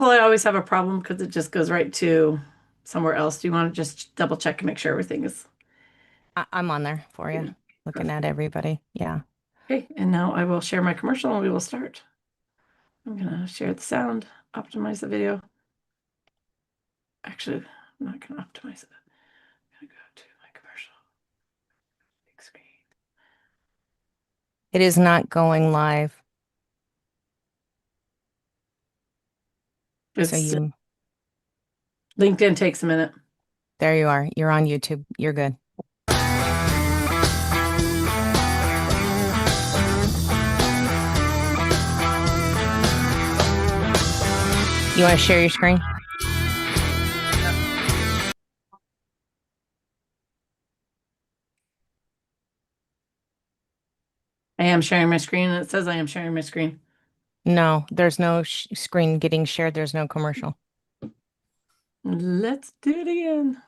Well, I always have a problem because it just goes right to somewhere else. Do you want to just double check and make sure everything is I'm on there for you, looking at perfect? everybody. Yeah. Okay, and now I will share my commercial and we will start. I'm gonna share the sound, optimize the video. Actually, I'm not gonna optimize it. I'm gonna go to my commercial. Big screen. It is not going live. So It's you, LinkedIn takes a minute. there you are. You're on YouTube. You're good. You want to share your screen? I am sharing my screen and it says I am sharing my screen. No, there's no sh screen getting shared. There's no commercial. Let's do it again.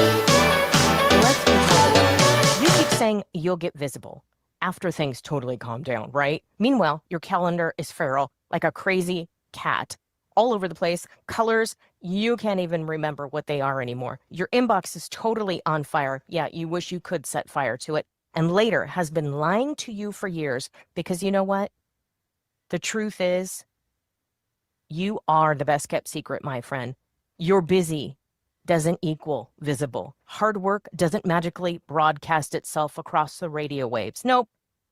Let's be totally honest. You keep saying you'll get visible after things totally calm down, right? Meanwhile, your calendar is feral, like a crazy cat, all over the place. Colors, you can't even remember what they are anymore. Your inbox is totally on fire. Yeah, you wish you could set fire to it. And later has been lying to you for years because you know what? The truth is, you are the best kept secret, my friend. You're busy doesn't equal visible. Hard work doesn't magically broadcast itself across the radio waves. Nope.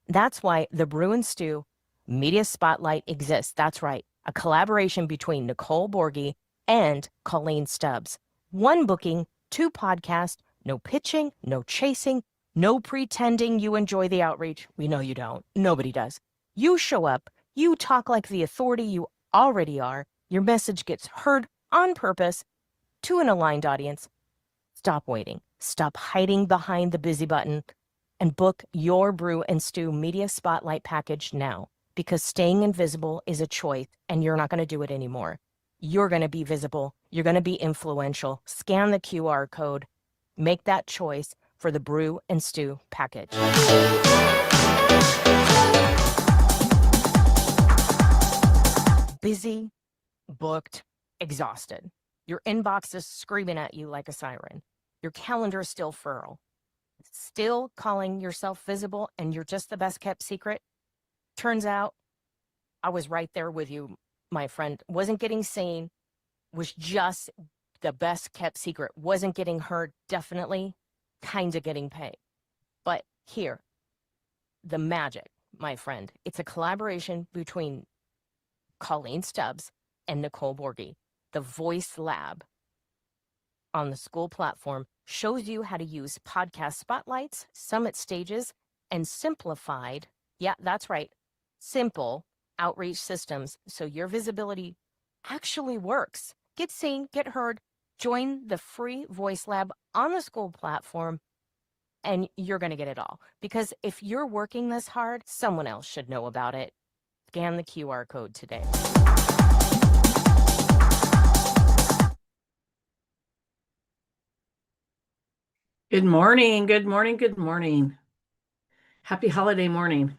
That's why the Brewin Stew Media Spotlight exists. That's right. A collaboration between Nicole Borghi and Colleen Stubbs. One booking, two podcasts, no pitching, no chasing, no pretending you enjoy the outreach. We know you don't. Nobody does. You show up, you talk like the authority you already are. Your message gets heard on purpose to an aligned audience. Stop waiting. Stop hiding behind the busy button and book your Brew and Stew Media Spotlight package now, because staying invisible is a choice and you're not going to do it anymore. You're going to be visible. You're going to be influential. Scan the QR code. Make that choice for the Brew and Stew package. Busy, booked, exhausted. Your inbox is screaming at you like a siren. Your calendar is still feral. Still calling yourself visible and you're just the best kept secret? Turns out I was right there with you, my friend. Wasn't getting seen, was just the best kept secret. Wasn't getting heard, definitely, kind of getting paid. But here, the magic, my friend. It's a collaboration between Colleen Stubbs and Nicole Borghi. The Voice Lab on the school platform shows you how to use podcast spotlights, summit stages, and simplified, yeah, that's right, simple outreach systems so your visibility actually works. Get seen, get heard, join the free Voice Lab on the school platform, and you're going to get it all. Because if you're working this hard, someone else should know about it. Scan the QR code today. Good morning, good morning, good morning. Happy holiday morning.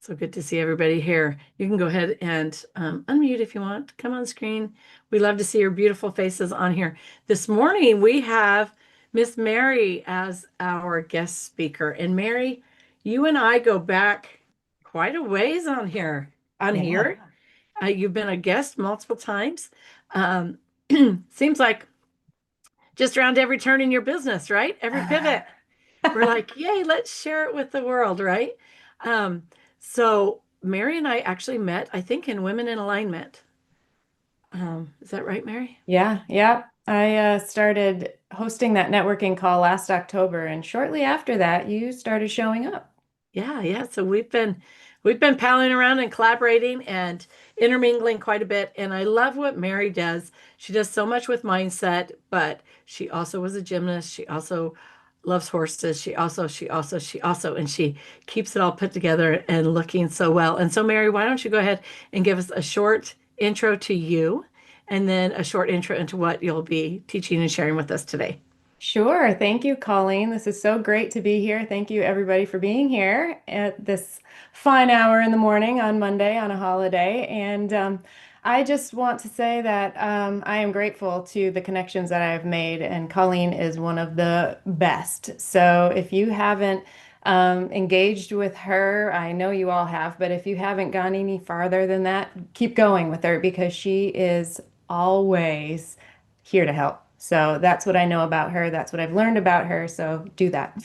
So good to see everybody here. You can go ahead and unmute if you want. Come on screen. We love to see your beautiful faces on here. This morning we have Miss Mary as our guest speaker. And Mary, you and I go back quite a ways on here. You've been a guest multiple times. Seems like just around every turn in your business, right? Every pivot. We're like, yay, let's share it with the world, right? Um, so Mary and I actually met, I think, in Women in Alignment. Is that right, Mary? Yeah. I started hosting that networking call last October, and shortly after that, you started showing up. Yeah. So we've been palling around and collaborating and intermingling quite a bit. And I love what Mary does. She does so much with mindset, but she also was a gymnast. She also loves horses. And she keeps it all put together and looking so well. And so, Mary, why don't you go ahead and give us a short intro to you and then a short intro into what you'll be teaching and sharing with us today. Sure. Thank you, Colleen. This is so great to be here. Thank you, everybody, for being here at this fine hour in the morning on Monday on a holiday. And I just want to say that I am grateful to the connections that I've made, and Colleen is one of the best. So if you haven't engaged with her, I know you all have, but if you haven't gone any farther than that, keep going with her because she is always here to help. So that's what I know about her. That's what I've learned about her. So do that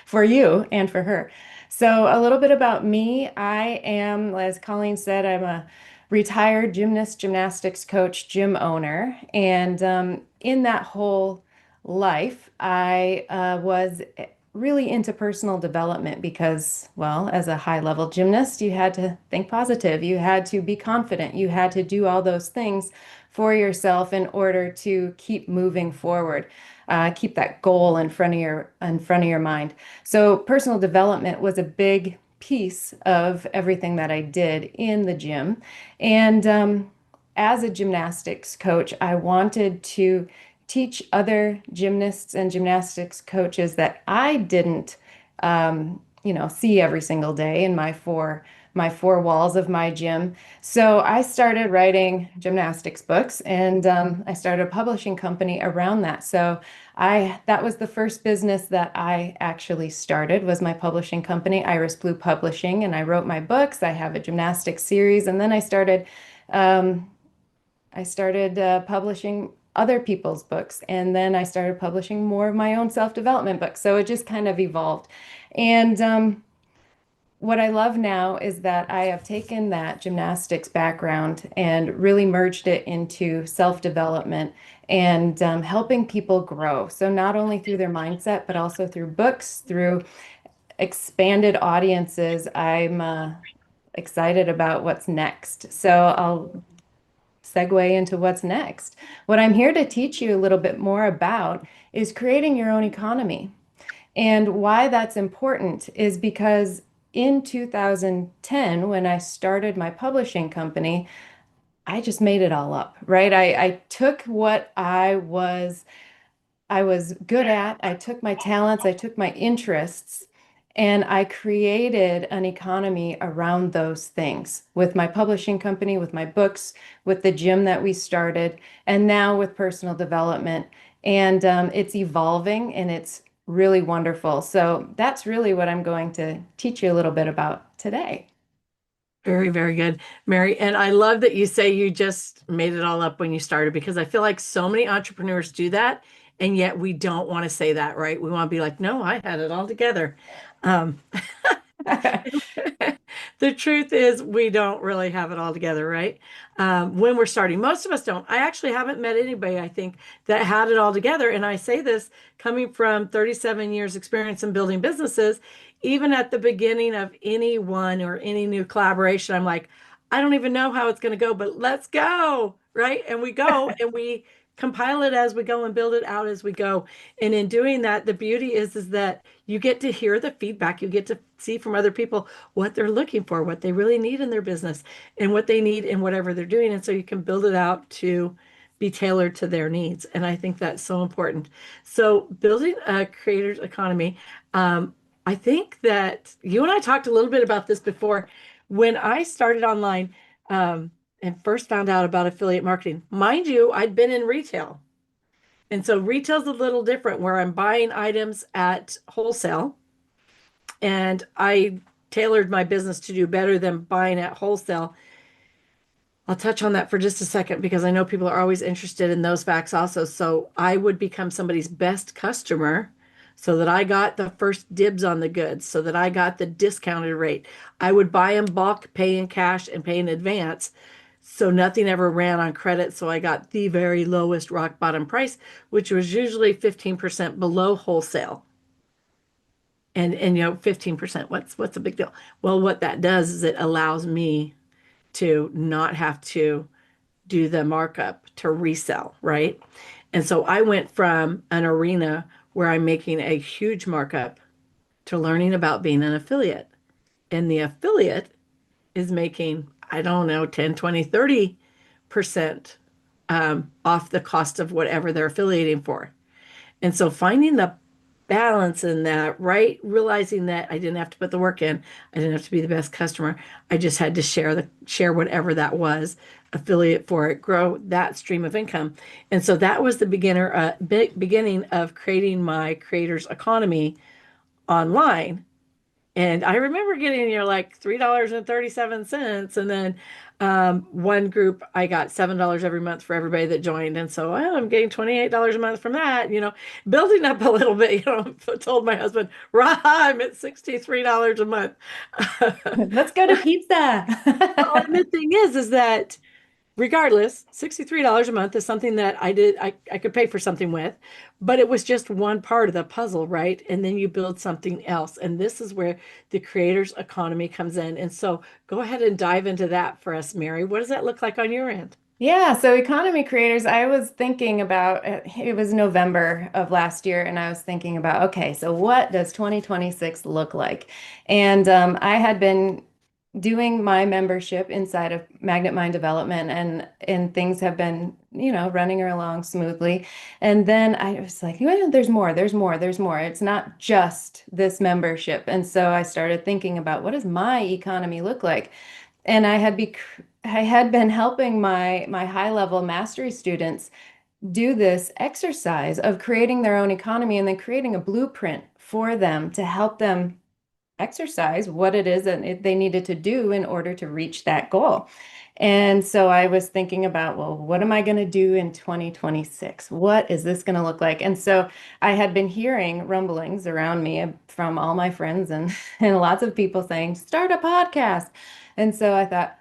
for you and for her. So a little bit about me. I am, as Colleen said, I'm a retired gymnastics coach, gym owner. And in that whole life, I was really into personal development because, well, as a high level gymnast, you had to think positive, you had to be confident, you had to do all those things for yourself in order to keep moving forward, keep that goal in front of your mind. So personal development was a big piece of everything that I did in the gym. And as a gymnastics coach, I wanted to teach other gymnasts and gymnastics coaches that I didn't, see every single day in my four walls of my gym. So I started writing gymnastics books, and I started a publishing company around that. So that was the first business that I actually started was my publishing company, Iris Blue Publishing, and I wrote my books. I have a gymnastics series, and then I started publishing other people's books, and then I started publishing more of my own self-development books. So it just kind of evolved. And what I love now is that I have taken that gymnastics background and really merged it into self-development and helping people grow. So not only through their mindset, but also through books, through expanded audiences. I'm excited about what's next. So I'll segue into what's next. What I'm here to teach you a little bit more about is creating your own economy. And why that's important is because in 2010, when I started my publishing company, I just made it all up, right? I took what I was good at. I took my talents, I took my interests, and I created an economy around those things with my publishing company, with my books, with the gym that we started, and now with personal development. And it's evolving and it's really wonderful. So that's really what I'm going to teach you a little bit about today. Very, very good, Mary. And I love that you say you just made it all up when you started because I feel like so many entrepreneurs do that. And yet we don't want to say that, right? We want to be like, no, I had it all together. Um, the truth is, we don't really have it all together, right? When we're starting, most of us don't. I actually haven't met anybody, I think, that had it all together. And I say this coming from 37 years experience in building businesses. Even at the beginning of any one or any new collaboration, I'm like, I don't even know how it's going to go, but let's go, right? And we go and we compile it as we go and build it out as we go. And in doing that, the beauty is that you get to hear the feedback. You get to see from other people what they're looking for, what they really need in their business, and what they need in whatever they're doing. And so you can build it out to be tailored to their needs. And I think that's so important. So building a creator's economy, I think that you and I talked a little bit about this before. When I started online, and first found out about affiliate marketing, mind you, I'd been in retail. And so retail's a little different where I'm buying items at wholesale, and I tailored my business to do better than buying at wholesale. I'll touch on that for just a second because I know people are always interested in those facts also. So I would become somebody's best customer so that I got the first dibs on the goods, so that I got the discounted rate. I would buy in bulk, pay in cash, and pay in advance. So nothing ever ran on credit. So I got the very lowest rock bottom price, which was usually 15% below wholesale. And 15%, what's a big deal? Well, what that does is it allows me to not have to do the markup to resell, right? And so I went from an arena where I'm making a huge markup to learning about being an affiliate. And the affiliate is making, I don't know, 10, 20, 30% off the cost of whatever they're affiliating for. And so finding the balance in that, right? Realizing that I didn't have to put the work in. I didn't have to be the best customer. I just had to share whatever that was, affiliate for it, grow that stream of income. And so that was the beginning of creating my creator's economy online. And I remember getting, like $3.37. And then one group, I got $7 every month for everybody that joined. And so I'm getting $28 a month from that, building up a little bit, told my husband, rah, I'm at $63 a month. Let's go to pizza. Well, and the thing is that regardless, $63 a month is something that I could pay for something with, but it was just one part of the puzzle, right? And then you build something else. And this is where the creator's economy comes in. And so go ahead and dive into that for us, Mary. What does that look like on your end? Yeah, so economy creators, I was thinking about it was November of last year, and I was thinking about, okay, so what does 2026 look like? And I had been doing my membership inside of Magnet Mind Development, and things have been, running along smoothly. And then I was like, well, there's more, there's more, there's more. It's not just this membership. And so I started thinking about what does my economy look like? And I had been helping my high level mastery students do this exercise of creating their own economy and then creating a blueprint for them to help them exercise what it is that they needed to do in order to reach that goal. And so I was thinking about, well, what am I going to do in 2026? What is this going to look like? And so I had been hearing rumblings around me from all my friends and, and lots of people saying, start a podcast. And so I thought,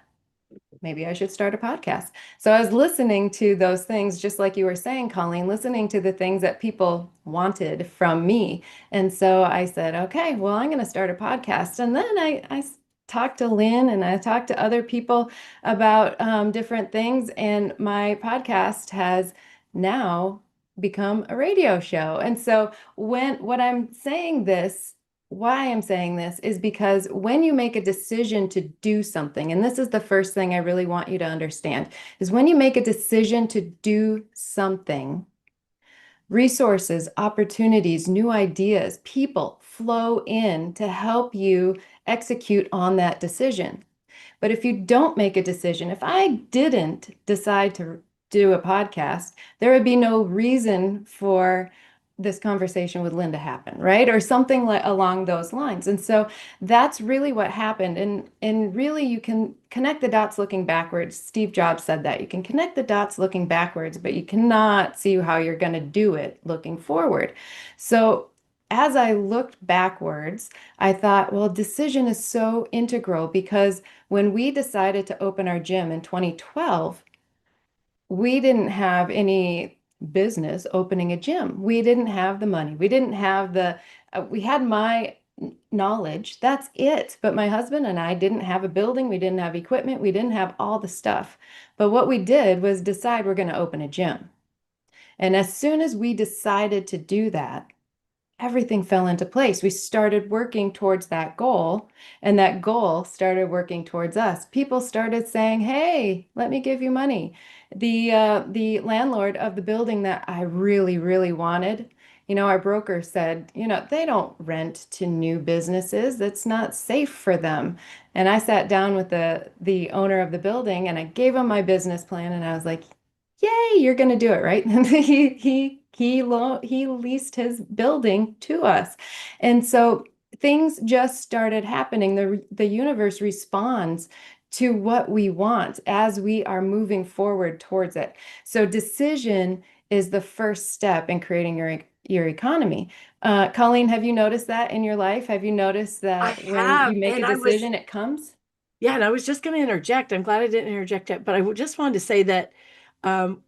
maybe I should start a podcast. So I was listening to those things, just like you were saying, Colleen, listening to the things that people wanted from me. And so I said, okay, well, I'm going to start a podcast. And then I talked to Lynn and I talked to other people about different things. And my podcast has now become a radio show. And so what I'm saying this, why I'm saying this is because when you make a decision to do something, and this is the first thing I really want you to understand, is when you make a decision to do something, resources, opportunities, new ideas, people flow in to help you execute on that decision. But if you don't make a decision, if I didn't decide to do a podcast, there would be no reason for this conversation with Linda happen, right? Or something like along those lines. And so that's really what happened. And really you can connect the dots looking backwards. Steve Jobs said that you can connect the dots looking backwards, but you cannot see how you're going to do it looking forward. So as I looked backwards, I thought, well, decision is so integral because when we decided to open our gym in 2012, we didn't have any business opening a gym. We didn't have the money. We didn't have we had my knowledge. That's it. But my husband and I didn't have a building. We didn't have equipment. We didn't have all the stuff. But what we did was decide we're going to open a gym. And as soon as we decided to do that, everything fell into place. We started working towards that goal, and that goal started working towards us. People started saying, "Hey, let me give you money." The landlord of the building that I really, really wanted, our broker said, they don't rent to new businesses. That's not safe for them. And I sat down with the owner of the building and I gave him my business plan, and I was like, "Yay, you're going to do it, right?" And he leased his building to us. And so things just started happening. The universe responds to what we want as we are moving forward towards it. So decision is the first step in creating your economy. Colleen, have you noticed that in your life? Have you noticed I that when have, you make a and I was, decision, it comes? yeah, and I was just going to interject. I'm glad I didn't interject it, but just wanted to say that um,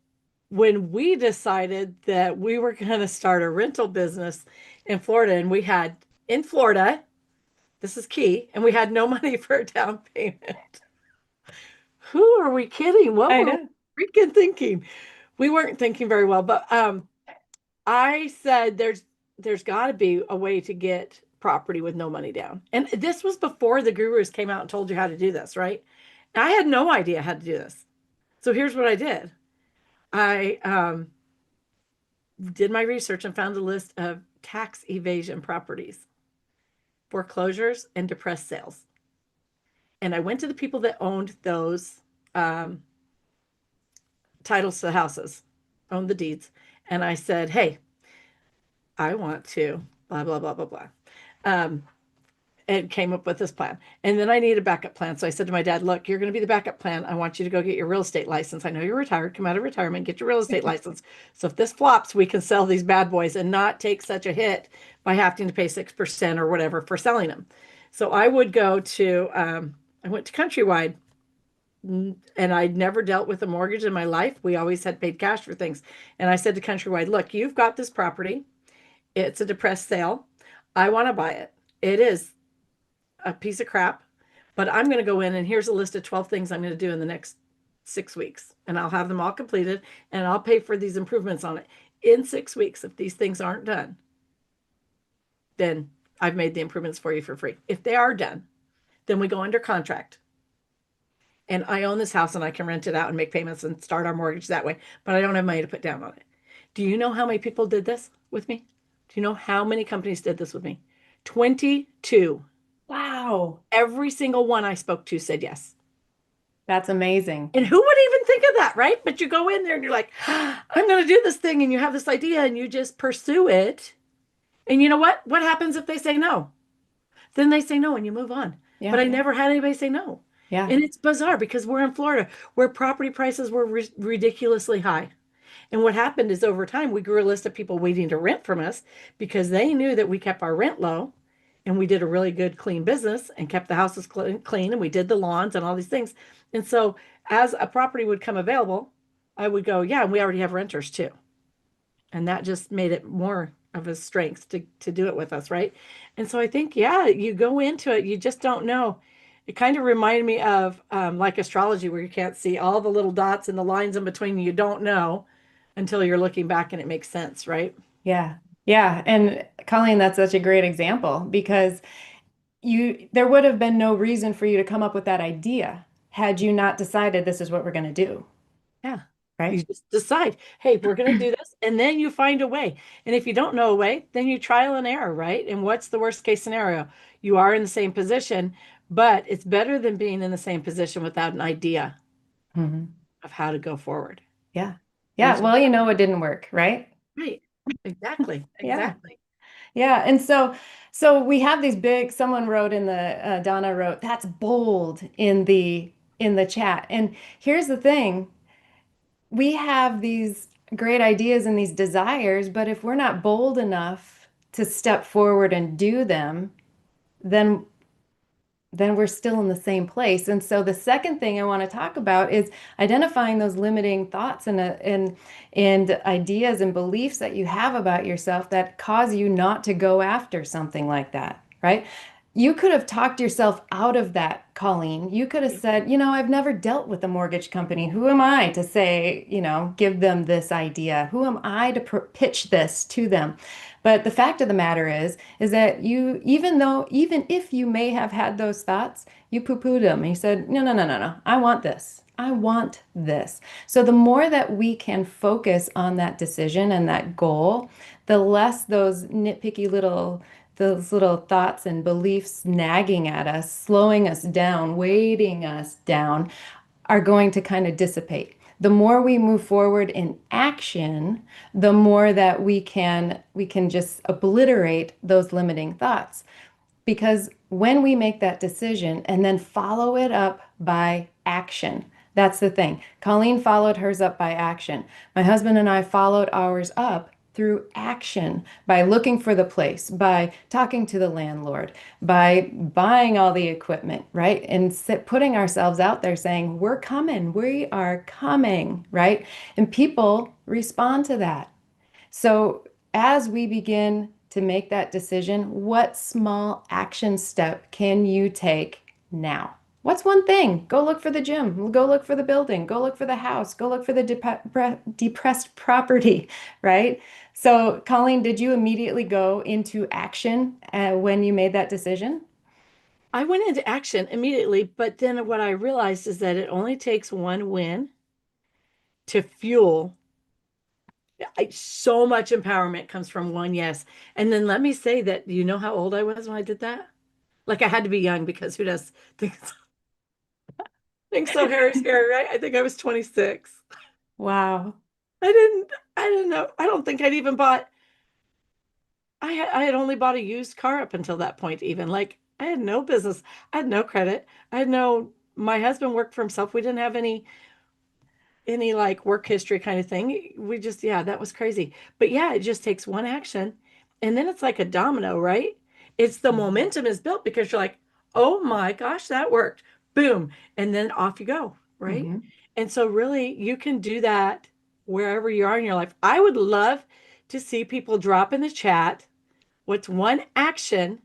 when we decided that we were going to start a rental business in Florida, and we had in Florida, this is key, and we had no money for a down payment. Who are we kidding? What I were know. we freaking thinking? We weren't thinking very well, but I said there's got to be a way to get property with no money down. And this was before the gurus came out and told you how to do this, right? I had no idea how to do this. So here's what I did. I did my research and found a list of tax evasion properties, foreclosures, and depressed sales. And I went to the people that owned those um, titles to the houses, owned the deeds. And I said, hey, I want to blah, blah, blah, blah, blah. Um, and came up with this plan. And then I need a backup plan. So I said to my dad, look, you're going to be the backup plan. I want you to go get your real estate license. I know you're retired, come out of retirement, get your real estate license. So if this flops, we can sell these bad boys and not take such a hit by having to pay 6% or whatever for selling them. So I would go to, I went to Countrywide, and I'd never dealt with a mortgage in my life. We always had paid cash for things. And I said to Countrywide, look, you've got this property. It's a depressed sale. I want to buy it. It is a piece of crap, but I'm going to go in and here's a list of 12 things I'm going to do in the next 6 weeks. And I'll have them all completed and I'll pay for these improvements on it. In 6 weeks, if these things aren't done, then I've made the improvements for you for free. If they are done, then we go under contract. And I own this house and I can rent it out and make payments and start our mortgage that way. But I don't have money to put down on it. Do you know how many people did this with me? Do you know how many companies did this with me? 22. Wow, Every single one I spoke to said yes. that's amazing. And who would even think of that, right? But you go in there and you're like, I'm going to do this thing. And you have this idea and you just pursue it. And you know what? What happens if they say no? Then they say no and you move on. But Yeah, I never had anybody say no. yeah, And it's bizarre because we're in Florida where property prices were ridiculously high. And what happened is over time, we grew a list of people waiting to rent from us because they knew that we kept our rent low and we did a really good, clean business and kept the houses clean and we did the lawns and all these things. And so as a property would come available, I would go, yeah, and we already have renters too. And that just made it more of a strength to do it with us, right? And so I think, yeah, you go into it, you just don't know. It kind of reminded me of like astrology, where you can't see all the little dots and the lines in between. You don't know until you're looking back and it makes sense, right? yeah, yeah. And Colleen, that's such a great example because there would have been no reason for you to come up with that idea had you not decided this is what we're going to do, Yeah. You right? just decide, hey, we're going to do this. And then you find a way. And if you don't know a way, then you trial and error, right? And what's the worst case scenario? You are in the same position, but it's better than being in the same position without an idea Mhm. of how to go forward. Yeah. Yeah. There's Well, it didn't work, right? right. Exactly. Yeah. Exactly. Yeah. And so we have these big, someone wrote in Donna wrote, that's bold in the chat. And here's the thing. We have these great ideas and these desires, but if we're not bold enough to step forward and do them, then we're still in the same place. And so the second thing I want to talk about is identifying those limiting thoughts and ideas and beliefs that you have about yourself that cause you not to go after something like that, right? You could have talked yourself out of that, Colleen. You could have said, I've never dealt with a mortgage company. Who am I to say, give them this idea? Who am I to pitch this to them? But the fact of the matter is that even if you may have had those thoughts, you poo-pooed them. You said, no, no, no, no, no. I want this. I want this. So the more that we can focus on that decision and that goal, the less those little thoughts and beliefs nagging at us, slowing us down, weighting us down, are going to kind of dissipate. The more we move forward in action, the more that we can just obliterate those limiting thoughts. Because when we make that decision and then follow it up by action, that's the thing. Colleen followed hers up by action. My husband and I followed ours up through action by looking for the place, by talking to the landlord, by buying all the equipment, right? And putting ourselves out there saying, we're coming, we are coming, right? And people respond to that. So as we begin to make that decision, what small action step can you take now? What's one thing? Go look for the gym, go look for the building, go look for the house, go look for the depressed property, right? So, Colleen, did you immediately go into action when you made that decision? I went into action immediately, but then what I realized is that it only takes one win to fuel. So much empowerment comes from one yes. And then let me say that, you know how old I was when I did that? Like I had to be young because who does think so Harry scary, right? I think I was 26. Wow. I didn't I didn't know. I don't think I'd even bought I had only bought a used car up until that point even. Like I had no business. I had no credit. I had no My husband worked for himself. We didn't have any like work history kind of thing. We just, yeah, that was crazy. But yeah, it just takes one action and then it's like a domino, right? It's the momentum is built because you're like, oh my gosh, that worked. Boom. And then off you go, right? Mhm. And so really you can do that wherever you are in your life. I would love to see people drop in the chat what's one action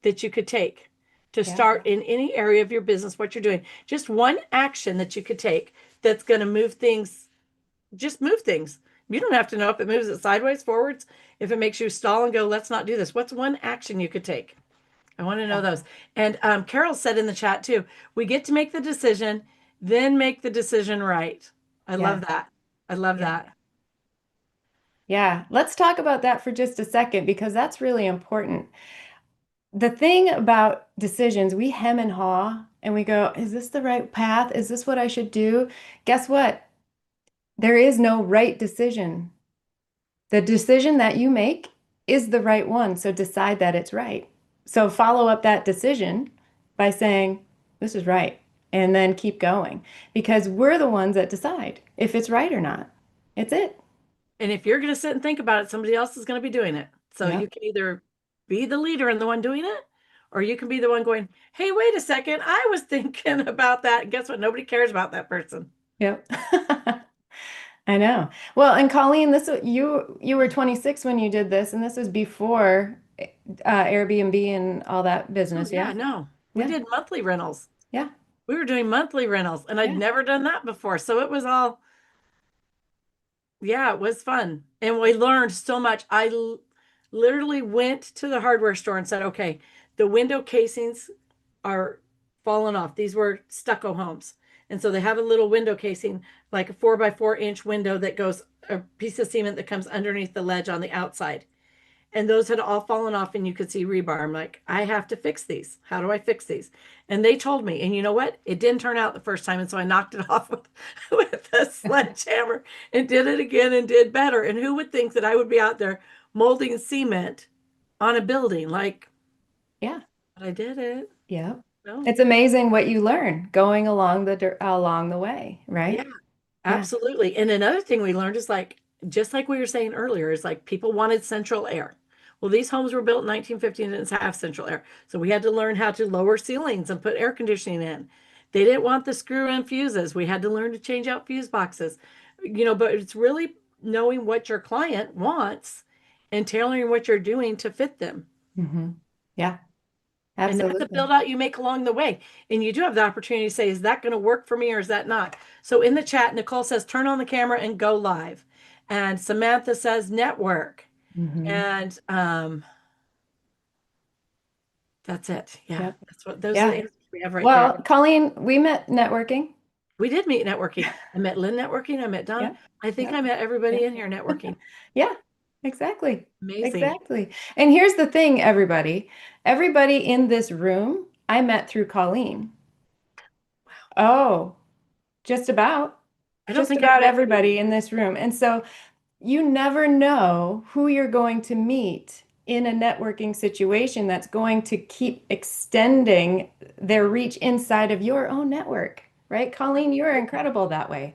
that you could take to Yeah. start in any area of your business, what you're doing. Just one action that you could take that's going to move things, just move things. You don't have to know if it moves it sideways, forwards, if it makes you stall and go, let's not do this. What's one action you could take? I want to know those. And Carol said in the chat too, we get to make the decision, then make the decision right. I Yeah. love that. I love Yeah. that. Yeah. Let's talk about that for just a second because that's really important. The thing about decisions, we hem and haw and we go, is this the right path? Is this what I should do? Guess what? There is no right decision. The decision that you make is the right one. So decide that it's right. So follow up that decision by saying, this is right. And then keep going because we're the ones that decide if it's right or not. It's it. And if you're going to sit and think about it, somebody else is going to be doing it. So you Yep. can either be the leader and the one doing it, or you can be the one going, hey, wait a second, I was thinking about that. And guess what? Nobody cares about that person. Yep. I know. Well, and Colleen, you were 26 when you did this, and this was before Airbnb and all that Oh, business, yeah, yeah? no. We Yeah. did monthly rentals. Yeah. We were doing monthly rentals, and I'd Yeah. never done that before. So it was all, yeah, it was fun. And we learned so much. Literally went to the hardware store and said, okay, the window casings are falling off. These were stucco homes. And so they have a little window casing, like a 4 by 4 inch window that goes a piece of cement that comes underneath the ledge on the outside. And those had all fallen off and you could see rebar. I'm like, I have to fix these. How do I fix these? And they told me, and you know what? It didn't turn out the first time. And so I knocked it off with a sledgehammer and did it again and did better. And who would think that I would be out there molding cement on a building? Like, Yeah. but I did it. Yeah. No. It's amazing what you learn going along the way, Yeah, right? Yeah. absolutely. And another thing we learned is like, just like we were saying earlier, is like people wanted central air. Well, these homes were built in 1950 and didn't have central air. So we had to learn how to lower ceilings and put air conditioning in. They didn't want the screw-in fuses. We had to learn to change out fuse boxes. But it's really knowing what your client wants and tailoring what you're doing to fit them. Hmm. Yeah, And that's a build absolutely. out you make along the way. And you do have the opportunity to say, is that going to work for me or is that not? So in the chat, Nicole says, turn on the camera and go live. And Samantha says, network. Hmm. And that's it. Yeah, Yep. those are the Yeah. answers we have right there. Well, Colleen, we met networking. We did meet networking. I met Lynn networking. I met Donna. Yep. I think Yep. I met everybody Yep. in here networking. Yeah, exactly. Amazing. Exactly. And here's the thing, everybody. Everybody in this room, I met through Colleen. Oh, just about. I don't Just think I've about met you. everybody in this room. And so you never know who you're going to meet in a networking situation that's going to keep extending their reach inside of your own network, right? Colleen, you're incredible that way.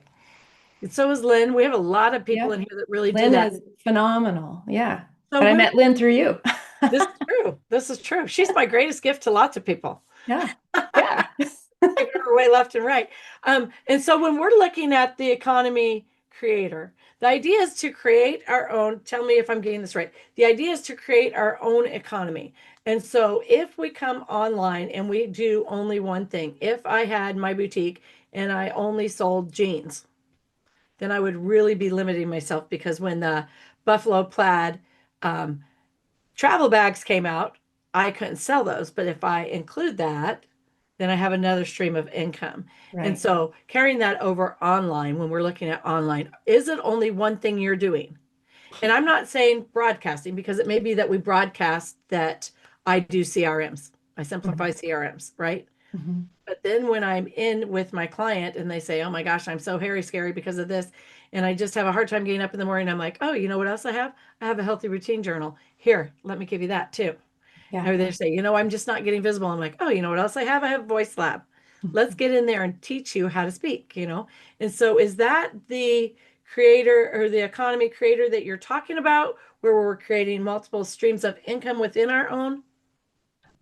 And so is Lynn. We have a lot of people Yep. in here that really do Lynn that. is phenomenal. Yeah. So But I when met Lynn through you. this is true. This is true. She's my greatest gift to lots of people. Yeah. Yeah. Giving her away left and right. And so when we're looking at the economy creator, the idea is to create our own. Tell me if I'm getting this right. The idea is to create our own economy. And so if we come online and we do only one thing, if I had my boutique and I only sold jeans, then I would really be limiting myself because when the Buffalo plaid um, travel bags came out, I couldn't sell those. But if I include that, then I have another stream of income. And Right. so carrying that over online, when we're looking at online, is it only one thing you're doing? And I'm not saying broadcasting because it may be that we broadcast that I do CRMs. I simplify Mhm. CRMs, right? Mhm. But then when I'm in with my client and they say, oh my gosh, I'm so hairy scary because of this. And I just have a hard time getting up in the morning. I'm like, oh, you know what else I have? I have a healthy routine journal. Here, let me give you that too. Yeah. Or they say, I'm just not getting visible. I'm like, oh, you know what else I have? I have Voice Lab. Let's get in there and teach you how to speak. And so is that the creator or the economy creator that you're talking about, where we're creating multiple streams of income within our own?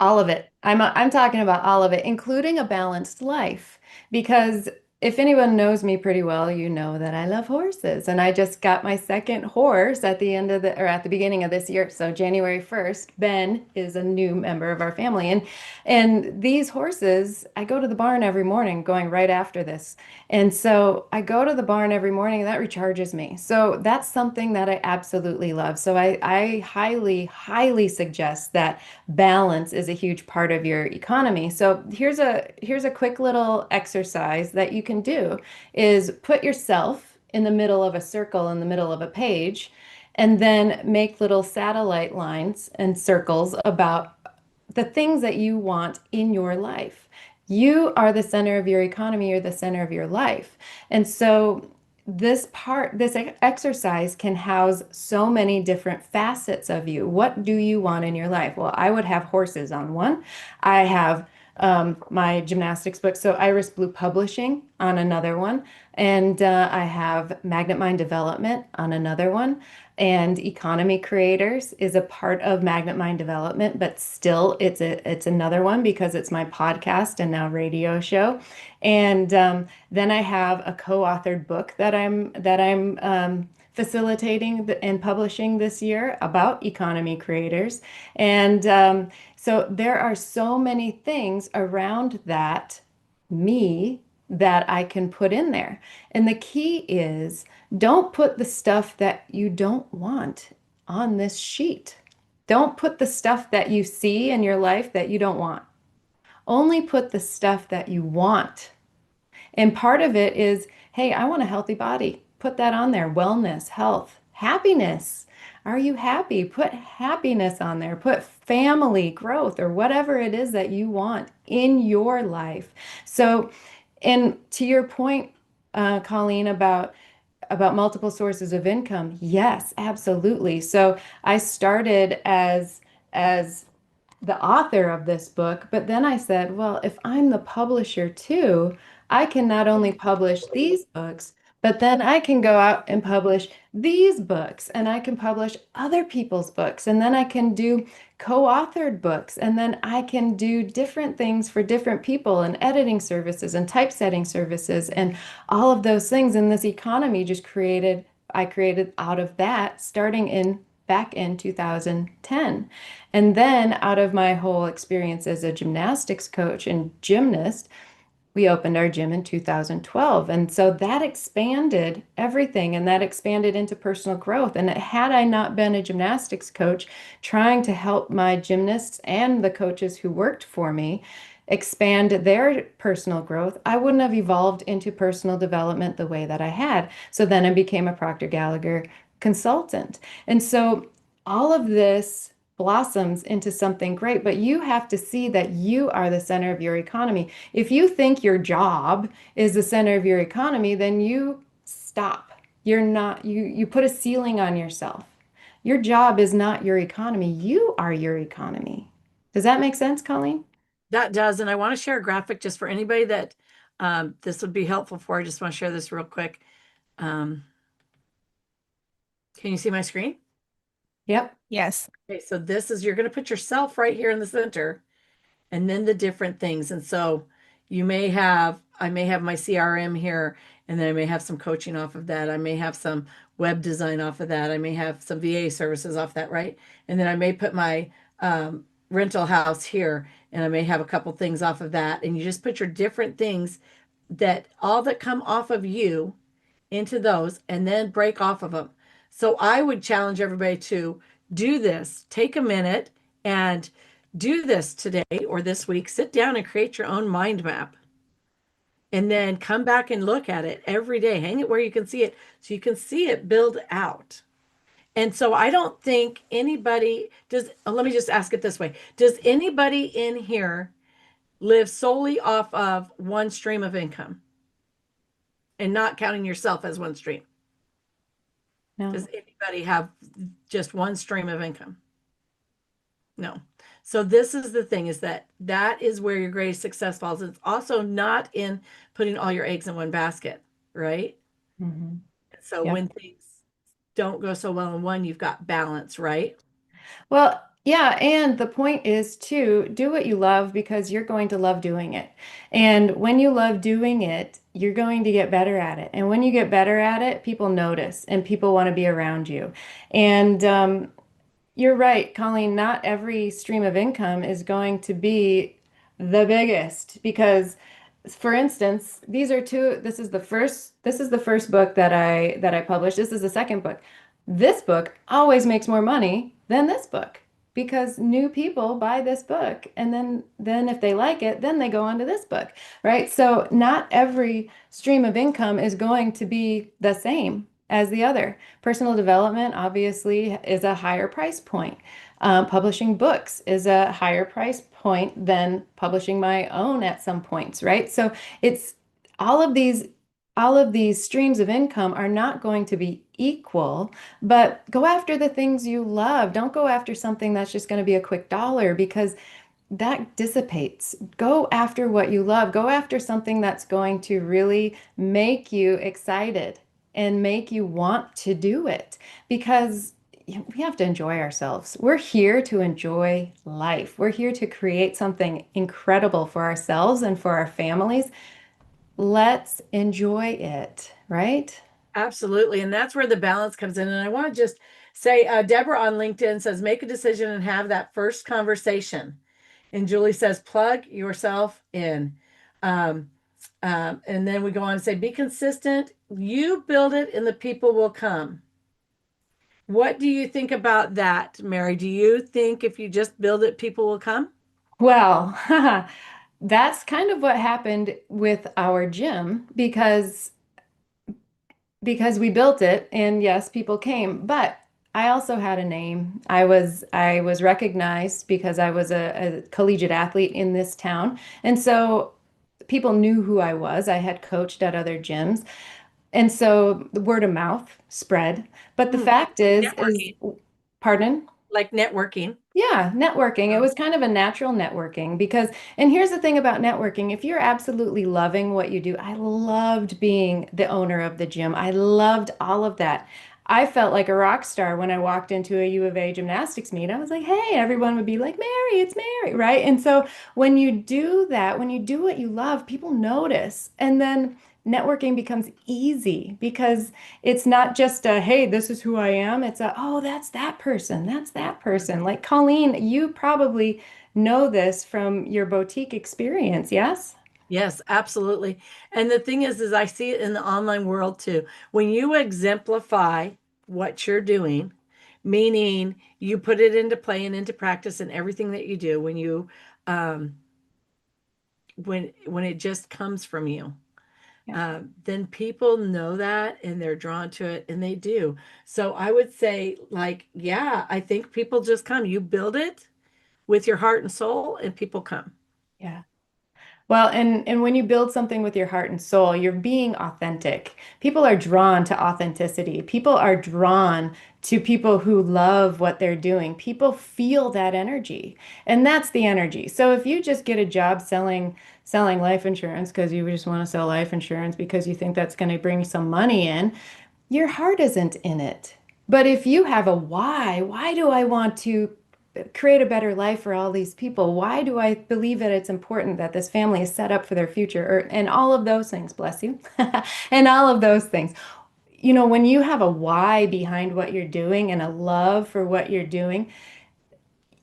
All of it. I'm talking about all of it, including a balanced life. Because if anyone knows me pretty well, you know that I love horses. And I just got my second horse at the end of the or at the beginning of this year. So January 1st, Ben is a new member of our family. And these horses, I go to the barn every morning going right after this. And so I go to the barn every morning and that recharges me. So that's something that I absolutely love. So I highly, highly suggest that balance is a huge part of your economy. So here's a quick little exercise that you can do is put yourself in the middle of a circle in the middle of a page and then make little satellite lines and circles about the things that you want in your life. You are the center of your economy, you're the center of your life. And so this exercise can house so many different facets of you. What do you want in your life? Well, I would have horses on one. I have my gymnastics book, so Iris Blue Publishing on another one. And I have Magnet Mind Development on another one. And Economy Creators is a part of Magnet Mind Development, but still it's another one because it's my podcast and now radio show. And then I have a co-authored book that I'm facilitating and publishing this year about economy creators. And so there are so many things around that me that I can put in there. And the key is don't put the stuff that you don't want on this sheet. Don't put the stuff that you see in your life that you don't want. Only put the stuff that you want. And part of it is, hey, I want a healthy body. Put that on there. Wellness, health, happiness. Are you happy? Put happiness on there. Put family, growth, or whatever it is that you want in your life. So, and to your point, Colleen, about multiple sources of income, yes, absolutely. So I started as the author of this book, but then I said, well, if I'm the publisher too, I can not only publish these books, But then I can go out and publish these books, and I can publish other people's books, and then I can do co-authored books, and then I can do different things for different people and editing services and typesetting services and all of those things. And this economy just I created out of that starting in back in 2010. And then out of my whole experience as a gymnastics coach and gymnast, we opened our gym in 2012. And so that expanded everything and that expanded into personal growth. And had I not been a gymnastics coach trying to help my gymnasts and the coaches who worked for me expand their personal growth, I wouldn't have evolved into personal development the way that I had. So then I became a Procter Gallagher consultant. And so all of this blossoms into something great, but you have to see that you are the center of your economy. If you think your job is the center of your economy, then you stop. You're not, you put a ceiling on yourself. Your job is not your economy. You are your economy. Does that make sense, Colleen? That does. And I want to share a graphic just for anybody that this would be helpful for. I just want to share this real quick. Um, can you see my screen? Yep. Yes. Okay, so this is, you're going to put yourself right here in the center and then the different things. And so I may have my CRM here, and then I may have some coaching off of that. I may have some web design off of that. I may have some VA services off that, right? And then I may put my rental house here, and I may have a couple things off of that. And you just put your different things that all that come off of you into those and then break off of them. So I would challenge everybody to do this. Take a minute and do this today or this week. Sit down and create your own mind map. And then come back and look at it every day. Hang it where you can see it so you can see it build out. And so I don't think anybody does. Let me just ask it this way. Does anybody in here live solely off of one stream of income and not counting yourself as one stream? No. Does anybody have just one stream of income? No. So this is the thing, is that is where your greatest success falls. It's also not in putting all your eggs in one basket, right? Mm-hmm. So Yep. when things don't go so well in one, you've got balance, right? Well, yeah, and the point is to do what you love because you're going to love doing it. And when you love doing it, you're going to get better at it. And when you get better at it, people notice and people want to be around you. And you're right, Colleen, not every stream of income is going to be the biggest because for instance, this is the first book that I published. This is the second book. This book always makes more money than this book because new people buy this book and then if they like it, then they go on to this book, right? So not every stream of income is going to be the same as the other. Personal development obviously is a higher price point. Publishing books is a higher price point than publishing my own at some points, right? So it's all of these all of these streams of income are not going to be equal, but go after the things you love. Don't go after something that's just going to be a quick dollar because that dissipates. Go after what you love. Go after something that's going to really make you excited and make you want to do it because we have to enjoy ourselves. We're here to enjoy life. We're here to create something incredible for ourselves and for our families. Let's enjoy it, right? Absolutely. And that's where the balance comes in. And I want to just say, Deborah on LinkedIn says, make a decision and have that first conversation. And Julie says, plug yourself in. And then we go on to say, be consistent. You build it and the people will come. What do you think about that, Mary? Do you think if you just build it, people will come? Well, that's kind of what happened with our gym because we built it and yes, people came, but I also had a name. I was recognized because I was a collegiate athlete in this town. And so people knew who I was. I had coached at other gyms. And so the word of mouth spread. But the fact is, Networking. pardon? Like networking. Yeah, networking. It Oh, was kind of a natural networking because, and here's the thing about networking, if you're absolutely loving what you do, I loved being the owner of the gym. I loved all of that. I felt like a rock star when I walked into a U of A gymnastics meet. I was like, hey, everyone would be like, Mary, it's Mary, right? And so when you do that, when you do what you love, people notice. And then networking becomes easy because it's not just a, hey, this is who I am. It's a, oh, that's that person. That's that person. Like Colleen, you probably know this from your boutique experience, yes? yes, absolutely. And the thing is I see it in the online world too. When you exemplify what you're doing, meaning you put it into play and into practice in everything that you do, um, when it just comes from you, Yeah. then people know that and they're drawn to it and they do. So I would say, like, yeah, I think people just come. You build it with your heart and soul, and people come. Yeah. Well, and when you build something with your heart and soul, you're being authentic. People are drawn to authenticity. People are drawn to people who love what they're doing. People feel that energy, and that's the energy. So if you just get a job selling life insurance because you just want to sell life insurance because you think that's going to bring some money in, your heart isn't in it. But if you have a why do I want to create a better life for all these people? Why do I believe that it's important that this family is set up for their future? And all of those things, bless you, and all of those things. You know, when you have a why behind what you're doing and a love for what you're doing,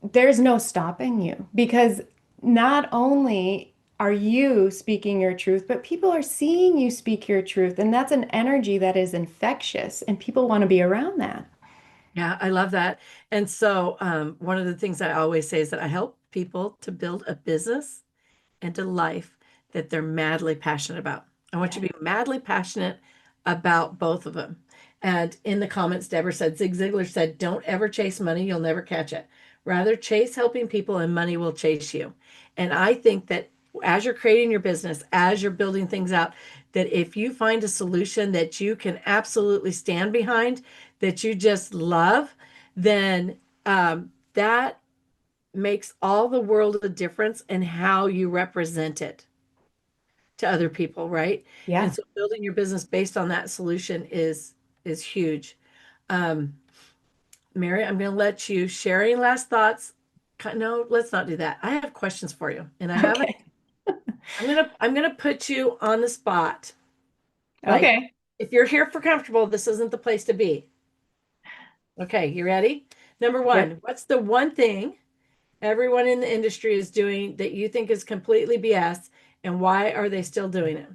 there's no stopping you because not only are you speaking your truth, but people are seeing you speak your truth. And that's an energy that is infectious, and people want to be around that. Yeah, I love that. And so, one of the things I always say is that I help people to build a business and a life that they're madly passionate about. I want Yeah. you to be madly passionate about both of them. And in the comments, Deborah said, Zig Ziglar said, don't ever chase money, you'll never catch it. Rather, chase helping people, and money will chase you. And I think that as you're creating your business, as you're building things out, that if you find a solution that you can absolutely stand behind, that you just love, then that makes all the world a difference in how you represent it to other people, right? And Yeah. so building your business based on that solution is huge. Um, Mary, I'm going to let you share any last thoughts. No, let's not do that. I have questions for you, and I haven't. Okay. I'm gonna put you on the spot. Like, Okay. if you're here for comfortable, this isn't the place to be. Okay, you ready? Number Yep. one, what's the one thing everyone in the industry is doing that you think is completely BS, and why are they still doing it?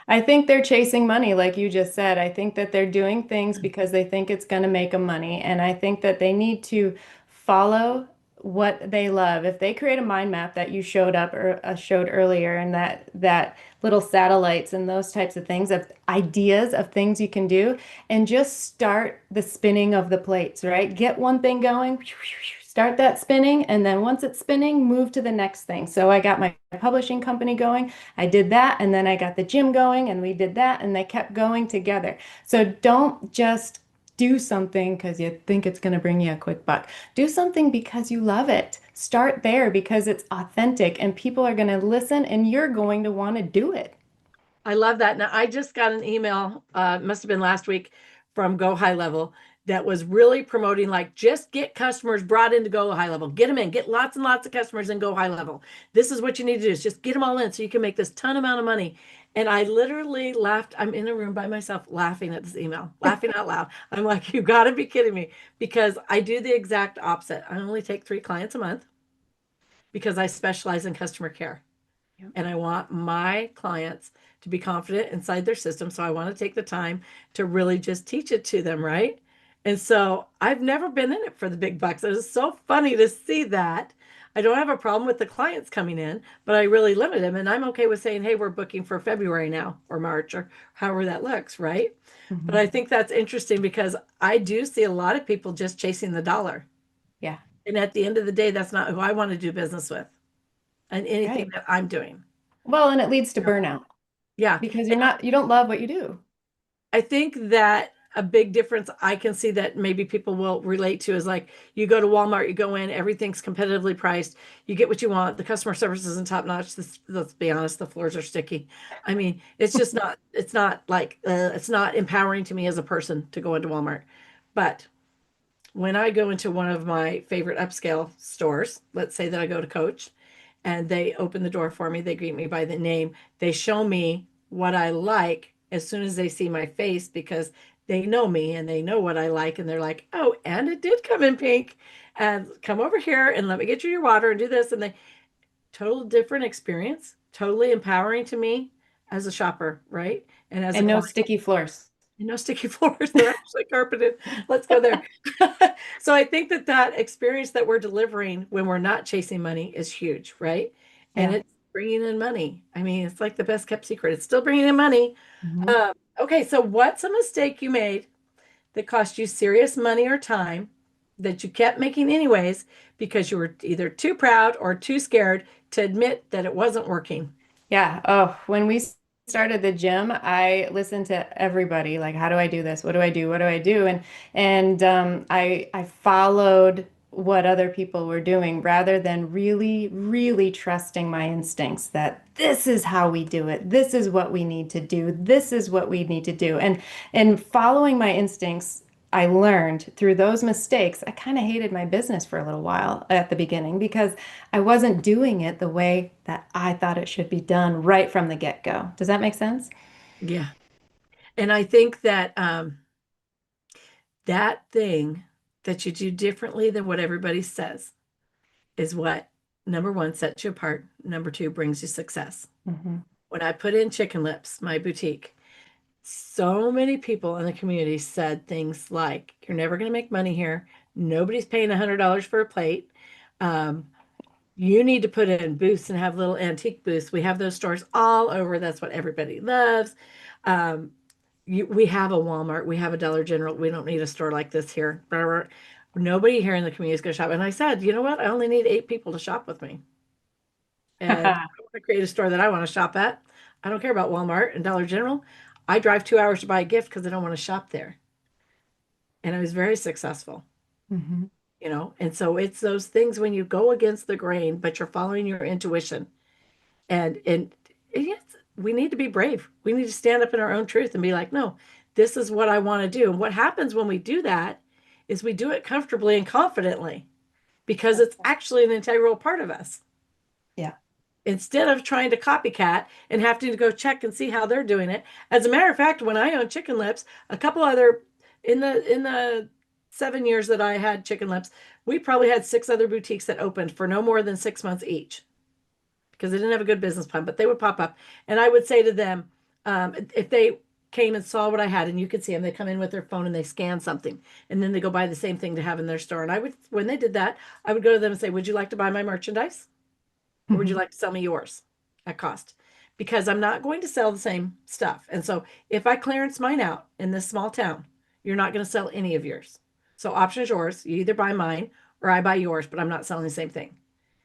I think they're chasing money, like you just said. I think that they're doing things because they think it's going to make them money. And I think that they need to follow what they love. If they create a mind map that you showed up or showed earlier, and that little satellites and those types of things of ideas of things you can do, and just start the spinning of the plates, right? Get one thing going, start that spinning, and then once it's spinning, move to the next thing. So I got my publishing company going. I did that, and then I got the gym going, and we did that, and they kept going together. So don't just do something because you think it's going to bring you a quick buck. Do something because you love it. Start there because it's authentic and people are going to listen and you're going to want to do it. I love that. Now, I just got an email, must have been last week, from Go High Level that was really promoting, like, just get customers brought in to Go High Level. Get them in, get lots and lots of customers in Go High Level. This is what you need to do, is just get them all in so you can make this ton amount of money. And I literally laughed. I'm in a room by myself laughing at this email, laughing out loud. I'm like, you got to be kidding me, because I do the exact opposite. I only take 3 clients a month because I specialize in customer care. Yep. And I want my clients to be confident inside their system. So I want to take the time to really just teach it to them, right? And so I've never been in it for the big bucks. It was so funny to see that. I don't have a problem with the clients coming in, but I really limit them. And I'm okay with saying, hey, we're booking for February now or March or however that looks, right? But Mhm. I think that's interesting because I do see a lot of people just chasing the dollar. Yeah, And at the end of the day, that's not who I want to do business with and anything right. that I'm doing. Well, and it leads to burnout Yeah. because And you don't love what you do. I think that a big difference I can see that maybe people will relate to is like you go to Walmart, you go in, everything's competitively priced, you get what you want, the customer service isn't top notch. Let's be honest, the floors are sticky. I mean, it's just not, it's not like, it's not empowering to me as a person to go into Walmart. But when I go into one of my favorite upscale stores, let's say that I go to Coach and they open the door for me, they greet me by the name, they show me what I like as soon as they see my face because they know me and they know what I like. And they're like, oh, and it did come in pink. And come over here and let me get you your water and do this. And they total different experience, totally empowering to me as a shopper, right? And as a And no client. sticky floors. No sticky floors. They're actually carpeted. Let's go there. So I think that that experience that we're delivering when we're not chasing money is huge, right? And Yeah. it's bringing in money. I mean, it's like the best kept secret. It's still bringing in money. Mhm. Okay, so what's a mistake you made that cost you serious money or time that you kept making anyways because you were either too proud or too scared to admit that it wasn't working? Yeah. Oh, when we started the gym, I listened to everybody, like, how do I do this? What do I do? What do I do? And I followed what other people were doing rather than really, really trusting my instincts that this is how we do it. This is what we need to do. This is what we need to do. And following my instincts, I learned through those mistakes. I kind of hated my business for a little while at the beginning because I wasn't doing it the way that I thought it should be done right from the get-go. Does that make sense? Yeah. And I think that that thing that you do differently than what everybody says is what number one sets you apart. Number two brings you success. Hmm. When I put in Chicken Lips, my boutique, so many people in the community said things like, "You're never going to make money here. Nobody's paying $100 for a plate. Um, you need to put in booths and have little antique booths. We have those stores all over. That's what everybody loves. Um, we have a Walmart, we have a Dollar General. We don't need a store like this here. Nobody here in the community is going to shop." And I said, you know what? I only need 8 people to shop with me. And I want to create a store that I want to shop at. I don't care about Walmart and Dollar General. I drive 2 hours to buy a gift because I don't want to shop there. And I was very successful, Hmm. And so it's those things when you go against the grain, but you're following your intuition. And yes, we need to be brave. We need to stand up in our own truth and be like, no, this is what I want to do. And what happens when we do that is we do it comfortably and confidently because it's actually an integral part of us. Yeah. Instead of trying to copycat and having to go check and see how they're doing it. As a matter of fact, when I owned Chicken Lips, a couple other in the 7 years that I had Chicken Lips, we probably had 6 other boutiques that opened for no more than 6 months each because they didn't have a good business plan, but they would pop up. And I would say to them, if they came and saw what I had, and you could see them, they come in with their phone and they scan something, and then they go buy the same thing to have in their store. And I would, when they did that, I would go to them and say, would you like to buy my merchandise? Or would you Hmm. like to sell me yours at cost? Because I'm not going to sell the same stuff. And so if I clearance mine out in this small town, you're not going to sell any of yours. So option is yours. You either buy mine or I buy yours, but I'm not selling the same thing.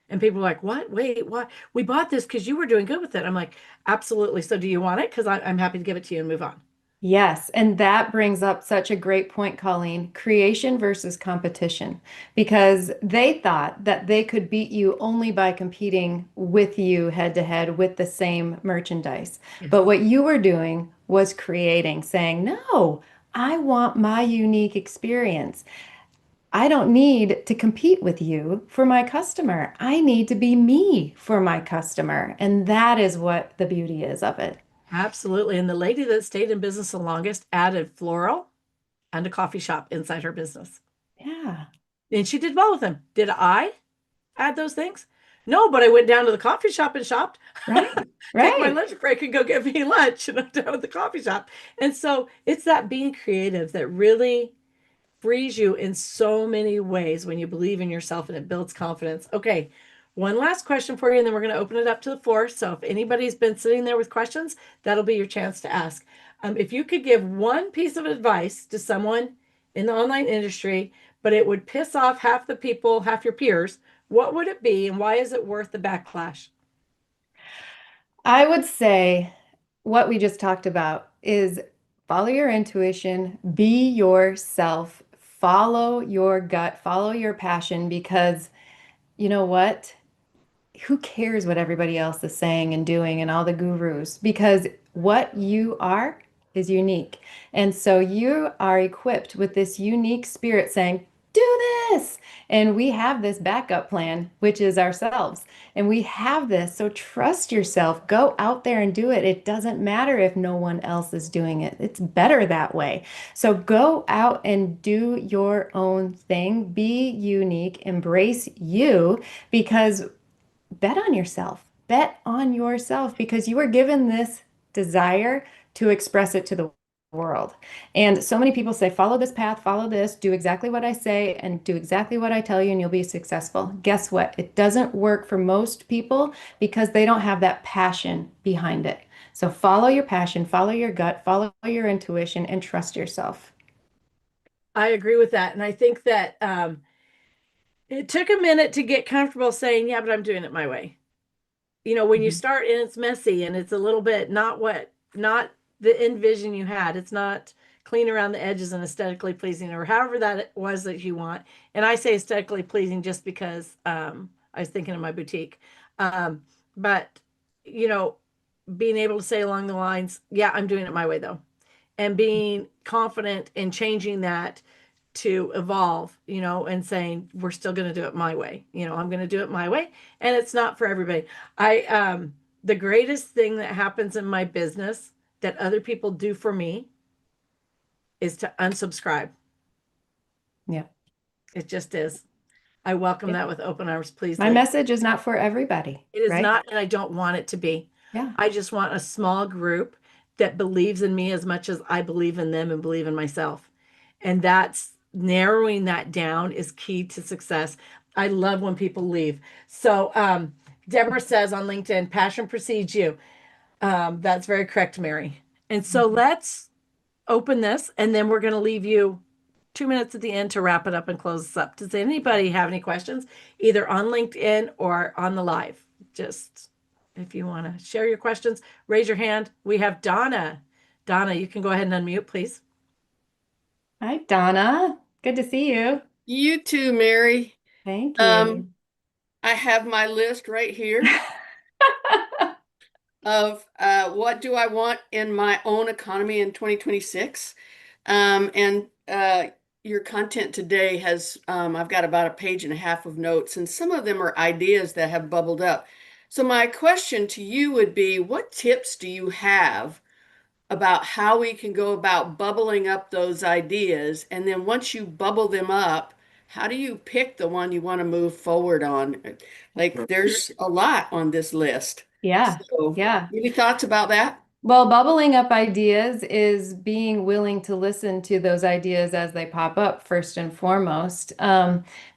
And people are like, what? Wait, what? We bought this because you were doing good with it. I'm like, absolutely. So do you want it? Because I'm happy to give it to you and move on. Yes, and that brings up such a great point, Colleen. Creation versus competition, because they thought that they could beat you only by competing with you head to head with the same merchandise. Yes. But what you were doing was creating, saying, no, I want my unique experience. I don't need to compete with you for my customer. I need to be me for my customer. And that is what the beauty is of it. Absolutely. And the lady that stayed in business the longest added floral and a coffee shop inside her business. Yeah, And she did well with them. Did I add those things? No, but I went down to the coffee shop and shopped. right, Take my right. lunch break and go get me lunch and I'm down at the coffee shop. And so it's that being creative that really frees you in so many ways when you believe in yourself and it builds confidence. Okay, one last question for you, and then we're going to open it up to the floor. So if anybody's been sitting there with questions, that'll be your chance to ask. If you could give one piece of advice to someone in the online industry, but it would piss off half the people, half your peers, what would it be, and why is it worth the backlash? I would say what we just talked about is follow your intuition, be yourself, follow your gut, follow your passion, because you know what? Who cares what everybody else is saying and doing and all the gurus? Because what you are is unique. And so you are equipped with this unique spirit saying, do this. And we have this backup plan, which is ourselves. And we have this. So trust yourself. Go out there and do it. It doesn't matter if no one else is doing it. It's better that way. So go out and do your own thing. Be unique. Embrace you, because bet on yourself. Bet on yourself, because you were given this desire to express it to the world. And so many people say, follow this path, follow this, do exactly what I say, and do exactly what I tell you, and you'll be successful. Guess what? It doesn't work for most people because they don't have that passion behind it. So follow your passion, follow your gut, follow your intuition, and trust yourself. I agree with that. And I think that it took a minute to get comfortable saying, yeah, but I'm doing it my way. When you Mhm. start and it's messy and it's a little bit not the end vision you had, it's not clean around the edges and aesthetically pleasing, or however that it was that you want. And I say aesthetically pleasing just because I was thinking of my boutique. But, you know, being able to say along the lines, yeah, I'm doing it my way though, and being confident in changing that to evolve, and saying we're still going to do it my way. I'm going to do it my way, and it's not for everybody. I The greatest thing that happens in my business that other people do for me is to unsubscribe. Yeah. It just is. I welcome Yeah. that with open arms. Please My leave. message is not for everybody, It is right? not, and I don't want it to be. Yeah. I just want a small group that believes in me as much as I believe in them and believe in myself. And that's narrowing that down is key to success. I love when people leave. So, Deborah says on LinkedIn, passion precedes you. That's very correct, Mary. And so let's open this, and then we're going to leave you 2 minutes at the end to wrap it up and close this up. Does anybody have any questions, either on LinkedIn or on the live? Just if you want to share your questions, raise your hand. We have Donna. Donna, you can go ahead and unmute, please. Hi, Donna. Good to see you. You too, Mary. Thank Um, you. I have my list right here of what do I want in my own economy in 2026. And your content today has, I've got about a page and a half of notes, and some of them are ideas that have bubbled up. So my question to you would be, what tips do you have about how we can go about bubbling up those ideas? And then once you bubble them up, how do you pick the one you want to move forward on? Like there's a lot on this list. Yeah. So, Yeah. any thoughts about that? Well, bubbling up ideas is being willing to listen to those ideas as they pop up, first and foremost.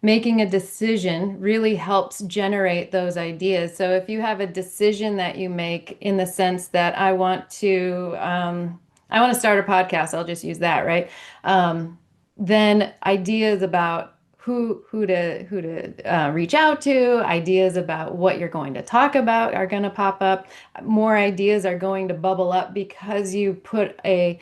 Making a decision really helps generate those ideas. So if you have a decision that you make in the sense that I want to start a podcast, I'll just use that, right? Then ideas about who to reach out to, ideas about what you're going to talk about are going to pop up. More ideas are going to bubble up because you put a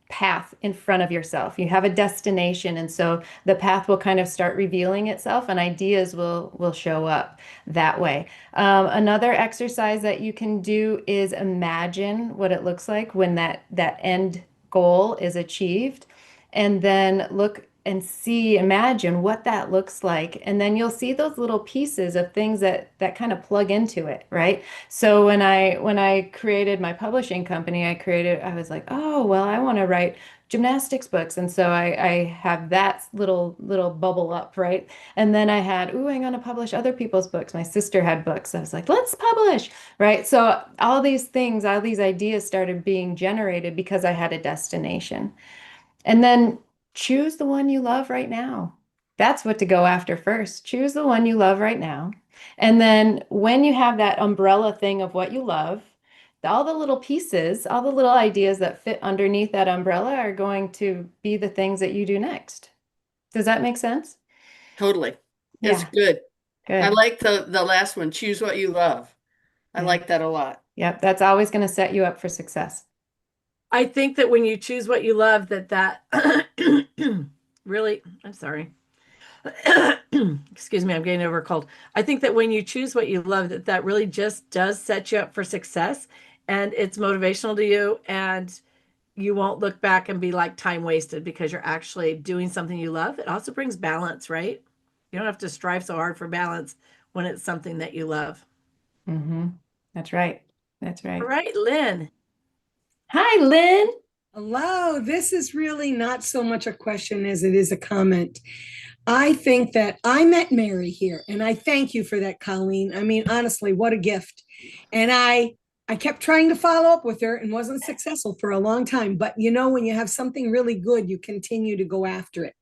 path in front of yourself. You have a destination, and so the path will kind of start revealing itself, and ideas will show up that way. Another exercise that you can do is imagine what it looks like when that end goal is achieved, and then look and see, imagine what that looks like, and then you'll see those little pieces of things that kind of plug into it, right? So when I created my publishing company, I was like, oh, well, I want to write gymnastics books. And so I have that little bubble up, right? And then I had, ooh, I'm going to publish other people's books. My sister had books. I was like, let's publish, right? So all these things, all these ideas started being generated because I had a destination. And then choose the one you love right now. That's what to go after first. Choose the one you love right now. And then when you have that umbrella thing of what you love, all the little pieces, all the little ideas that fit underneath that umbrella are going to be the things that you do next. Does that make sense? Totally. It's Yeah, good. I good. like the last one. Choose what you love. I Yeah. like that a lot. Yep. That's always going to set you up for success. I think that when you choose what you love, that really, I'm sorry. Excuse me, I'm getting over a cold. I think that when you choose what you love, that really just does set you up for success, and it's motivational to you, and you won't look back and be like time wasted because you're actually doing something you love. It also brings balance, right? You don't have to strive so hard for balance when it's something that you love. Mm-hmm. That's right. That's All right. right, Lynn. Hi, Lynn. Hello, this is really not so much a question as it is a comment. I think that I met Mary here, and I thank you for that, Colleen. I mean, honestly, what a gift. And I kept trying to follow up with her and wasn't successful for a long time. But you know, when you have something really good, you continue to go after it.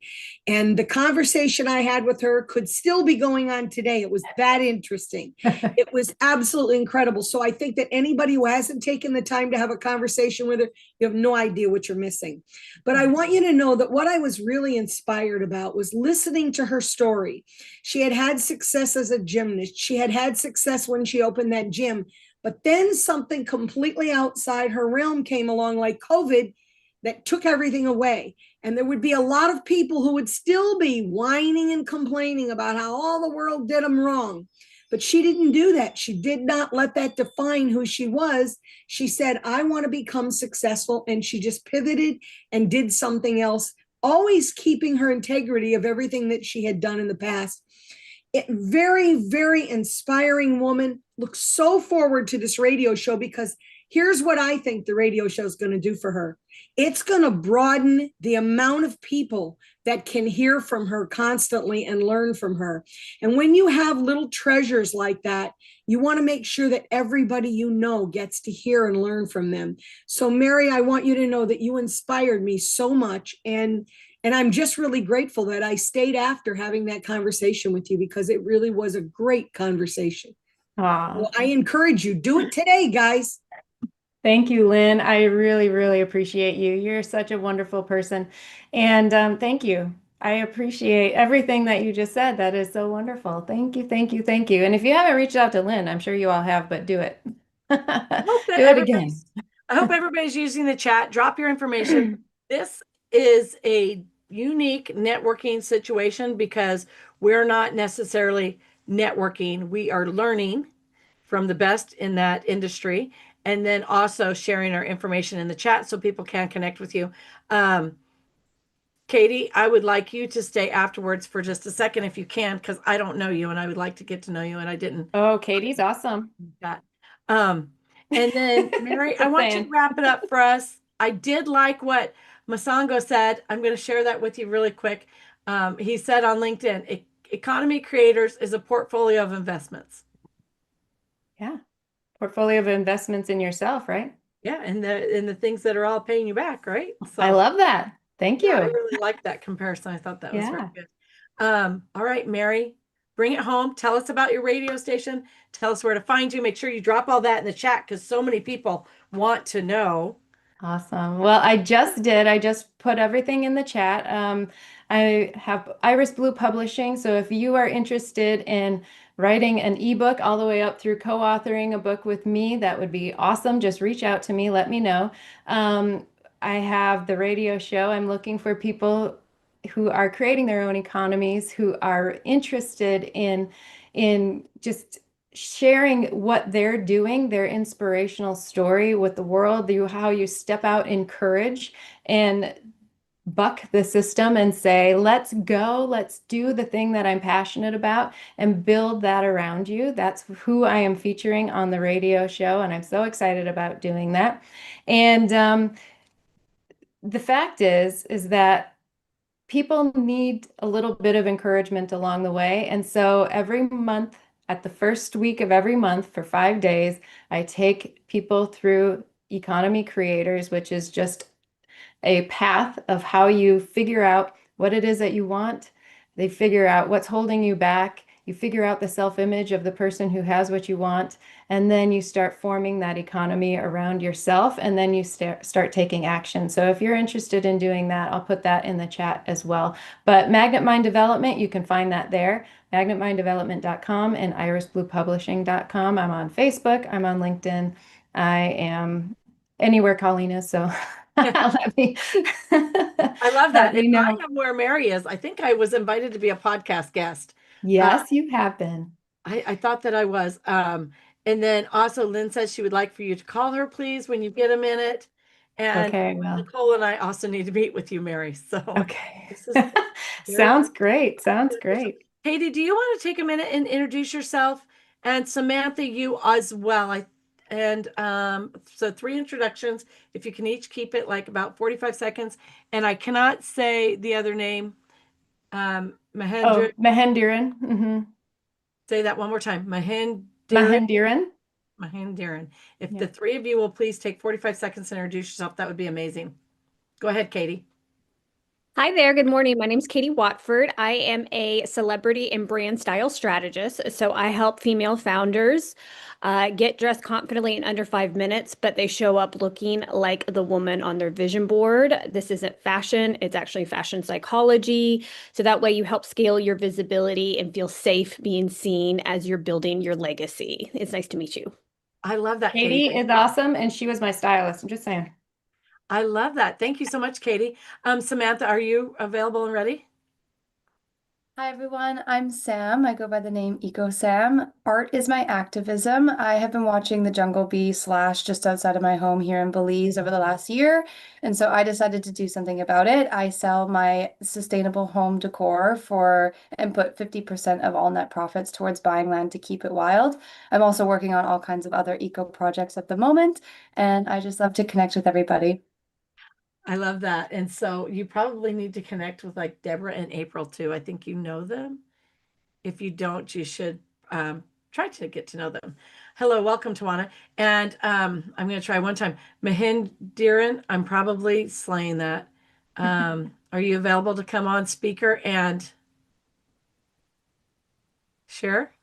And the conversation I had with her could still be going on today. It was that interesting. It was absolutely incredible. So I think that anybody who hasn't taken the time to have a conversation with her, you have no idea what you're missing. But I want you to know that what I was really inspired about was listening to her story. She had had success as a gymnast. She had had success when she opened that gym. But then something completely outside her realm came along, like COVID, that took everything away. And there would be a lot of people who would still be whining and complaining about how all the world did them wrong. But she didn't do that. She did not let that define who she was. She said, I want to become successful. And she just pivoted and did something else, always keeping her integrity of everything that she had done in the past. Very, very inspiring woman. Look so forward to this radio show, because here's what I think the radio show is going to do for her. It's going to broaden the amount of people that can hear from her constantly and learn from her. And when you have little treasures like that, you want to make sure that everybody you know gets to hear and learn from them. So, Mary, I want you to know that you inspired me so much. And I'm just really grateful that I stayed after having that conversation with you, because it really was a great conversation. Well, I encourage you, do it today, guys. Thank you, Lynn. I really, really appreciate you. You're such a wonderful person. And thank you. I appreciate everything that you just said. That is so wonderful. Thank you, thank you, thank you. And if you haven't reached out to Lynn, I'm sure you all have, but do it. Do it again. I hope everybody's using the chat. Drop your information. This is a unique networking situation because we're not necessarily networking. We are learning from the best in that industry, and then also sharing our information in the chat so people can connect with you. Katie, I would like you to stay afterwards for just a second if you can, because I don't know you and I would like to get to know you, and I didn't. Oh, Katie's awesome. That. And then Mary, I want you to wrap it up for us. I did like what Masango said. I'm going to share that with you really quick. He said on LinkedIn, economy creators is a portfolio of investments. Yeah. Portfolio of investments in yourself, right? Yeah, and the things that are all paying you back, right? So I love that. Thank you. I really like that comparison. I thought that was very Yeah. good. All right, Mary, bring it home. Tell us about your radio station. Tell us where to find you. Make sure you drop all that in the chat because so many people want to know. Awesome. Well, I just did. I just put everything in the chat. I have Iris Blue Publishing. So if you are interested in writing an ebook all the way up through co-authoring a book with me, that would be awesome. Just reach out to me. Let me know. I have the radio show. I'm looking for people who are creating their own economies, who are interested in just sharing what they're doing, their inspirational story with the world, how you step out in courage and buck the system and say, let's go, let's do the thing that I'm passionate about and build that around you. That's who I am featuring on the radio show. And I'm so excited about doing that. And the fact is that people need a little bit of encouragement along the way. And so every month, at the first week of every month for 5 days, I take people through Economy Creators, which is just a path of how you figure out what it is that you want. They figure out what's holding you back. You figure out the self-image of the person who has what you want, and then you start forming that economy around yourself, and then you start taking action. So if you're interested in doing that, I'll put that in the chat as well. But Magnet Mind Development, you can find that there, magnetminddevelopment.com and irisbluepublishing.com. I'm on Facebook, I'm on LinkedIn, I am anywhere Colleen is, so let me I love let that. me And I know. am where Mary is. I think I was invited to be a podcast guest. Yes, you have been. I thought that I was. And then also Lynn says she would like for you to call her, please, when you get a minute. And Okay, well, Nicole and I also need to meet with you, Mary. So okay. this is very Sounds great. Sounds beneficial. great. Katie, do you want to take a minute and introduce yourself? And Samantha, you as well. So 3 introductions. If you can each keep it like about 45 seconds. And I cannot say the other name. Mahendra, Oh, Mahendiran. say that one more time. Mahendra. Mahendiran. Mahendran. If Yeah. the 3 of you will please take 45 seconds to introduce yourself, that would be amazing. Go ahead, Katie. Hi there. Good morning. My name is Katie Watford. I am a celebrity and brand style strategist. So I help female founders get dressed confidently in under 5 minutes, but they show up looking like the woman on their vision board. This isn't fashion, it's actually fashion psychology. So that way you help scale your visibility and feel safe being seen as you're building your legacy. It's nice to meet you. I love that, Katie Katie. is awesome, and she was my stylist. I'm just saying. I love that. Thank you so much, Katie. Samantha, are you available and ready? Hi everyone, I'm Sam. I go by the name Eco Sam. Art is my activism. I have been watching the Jungle Bee slash just outside of my home here in Belize over the last year, and so I decided to do something about it. I sell my sustainable home decor for and put 50% of all net profits towards buying land to keep it wild. I'm also working on all kinds of other eco projects at the moment, and I just love to connect with everybody. I love that. And so you probably need to connect with like Deborah and April too. I think you know them. If you don't, you should try to get to know them. Hello, welcome, Tawana. And I'm going to try one time. Mahindiran, I'm probably slaying that. Are you available to come on speaker and share?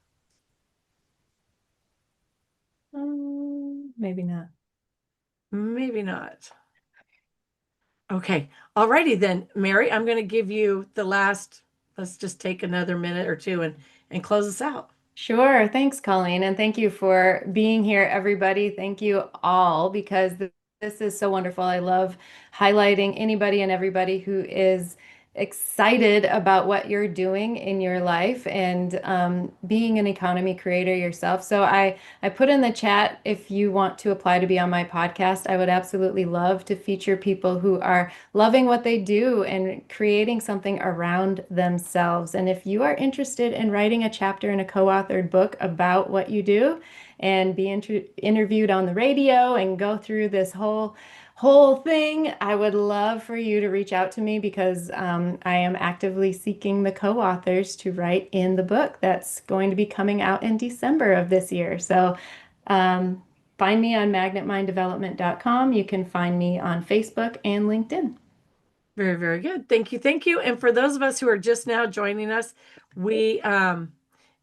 Maybe not. Maybe not. Okay. Alrighty then, Mary, I'm going to give you the last, let's just take another minute or two and close us out. Sure. Thanks, Colleen. And thank you for being here, everybody. Thank you all, because this is so wonderful. I love highlighting anybody and everybody who is excited about what you're doing in your life and being an economy creator yourself. So I put in the chat if you want to apply to be on my podcast. I would absolutely love to feature people who are loving what they do and creating something around themselves. And if you are interested in writing a chapter in a co-authored book about what you do and be interviewed on the radio and go through this whole thing, I would love for you to reach out to me because I am actively seeking the co-authors to write in the book that's going to be coming out in December of this year. So find me on magnetminddevelopment.com. You can find me on Facebook and LinkedIn. Very, very good. Thank you. Thank you. And for those of us who are just now joining us, we